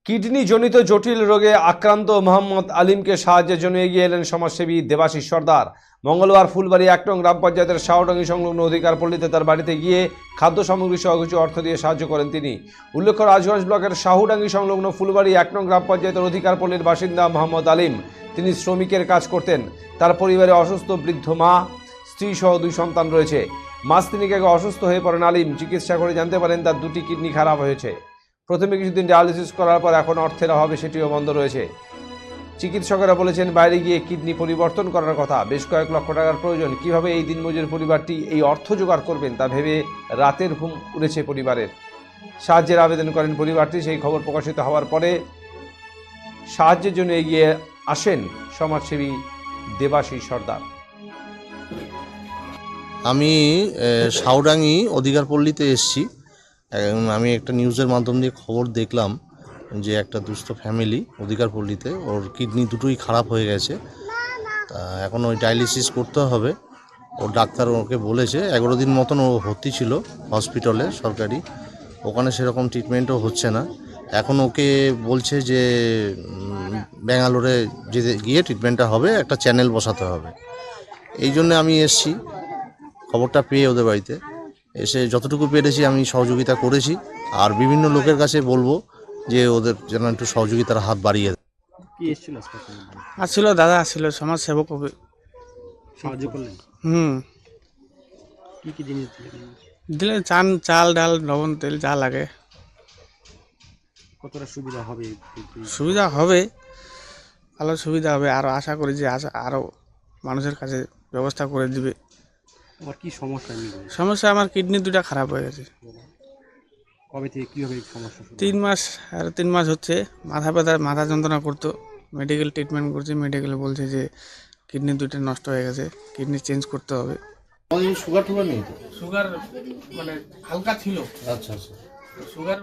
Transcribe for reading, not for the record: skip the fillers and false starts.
Kidney জনিত জটিল রোগে আক্রান্ত মোহাম্মদ আলিমকে সাহায্যের জন্য এগিয়ে এলেন সমাজসেবী দেবাশিস সর্দার। মঙ্গলবার ফুলবাড়ি ১ নং গ্রাম পঞ্চায়েতের শাহডাঙ্গি সংলগ্ন অধিকার পল্লীতে তার বাড়িতে গিয়ে খাদ্য সামগ্রী সহ কিছু অর্থ দিয়ে সাহায্য করেন তিনি। উল্লেখ্য, রাজগঞ্জ ব্লকের শাহডাঙ্গি সংলগ্ন ফুলবাড়ি ১ নং গ্রাম পঞ্চায়েতের অধিকার পল্লীর বাসিন্দা মোহাম্মদ আলিম। তিনি শ্রমিকের কাজ করতেন। তার পরিবারে অসুস্থ বৃদ্ধ মা, স্ত্রী সহ ২ সন্তান রয়েছে। মাস তিনেক আগে অসুস্থ হয়ে পড়েন আলিম। চিকিৎসা করে জানতে পারেন তার ২টি কিডনি খারাপ হয়েছে। প্রথমে কিছুদিন ডায়ালিসিস করার পর এখন অর্থের অভাবে সেটিও বন্ধ রয়েছে। চিকিৎসকেরা বলেছেন বাইরে গিয়ে কিডনি পরিবর্তন করার কথা। বেশ কয়েক লক্ষ টাকার প্রয়োজন। কিভাবে এই দিনমজুর পরিবারটি এই অর্থ জোগাড় করবেন তা ভেবে রাতের ঘুম উড়েছে পরিবারের। সাহায্যের আবেদন করেন পরিবারটি। সেই খবর প্রকাশিত হওয়ার পরে সাহায্যের জন্য এগিয়ে আসেন সমাজসেবী দেবাশিস সর্দার। আমি শাহডাঙ্গি অধিকার পল্লীতে এসেছি। আমি একটা নিউজের মাধ্যম দিয়ে খবর দেখলাম যে একটা দুস্থ ফ্যামিলি অধিকার পল্লীতে, ওর কিডনি দুটোই খারাপ হয়ে গেছে। তা এখন ওই ডায়ালিসিস করতে হবে। ওর ডাক্তার ওকে বলেছে 11 দিন মতন ও ভর্তি ছিল হসপিটালে সরকারি। ওখানে সেরকম ট্রিটমেন্টও হচ্ছে না। এখন ওকে বলছে যে ব্যাঙ্গালোরে গিয়ে ট্রিটমেন্টটা হবে, একটা চ্যানেল বসাতে হবে। এই জন্য আমি এসেছি খবরটা পেয়ে ওদের বাড়িতে। এসে যতটুকু পেরেছি আমি সহযোগিতা করেছি। আর বিভিন্ন লোকের কাছে বলবো যে ওদের যেন একটু সহযোগিতার হাত বাড়িয়ে দেয়। কি এসেছিল হাসপাতালে? আসছিল দাদা, আসছিল সমাজ সেবক হবে। সাহায্য করলেন? কি কি জিনিস দিলেন? দিলে চাল ডাল লবণ তেল যা লাগে। কতটা সুবিধা হবে? সুবিধা হবে, ভালো সুবিধা হবে। আরও আশা করি যে আরও মানুষের কাছে ব্যবস্থা করে দিবে। আবার কি সমস্যা নিয়ে? সমস্যা, আমার কিডনি দুটা খারাপ হয়ে গেছে। কবে থেকে কীভাবে সমস্যা? 3 মাস, আর 3 মাস হচ্ছে। মাথা ব্যথা, মাথা যন্ত্রণা করতো। মেডিকেল ট্রিটমেন্ট করছি। মেডিকেলে বলছে যে কিডনি দুটো নষ্ট হয়ে গেছে, কিডনি চেঞ্জ করতে হবে। সুগার টুগার নেই তো? সুগার মানে হালকা ছিল। আচ্ছা আচ্ছা। সুগার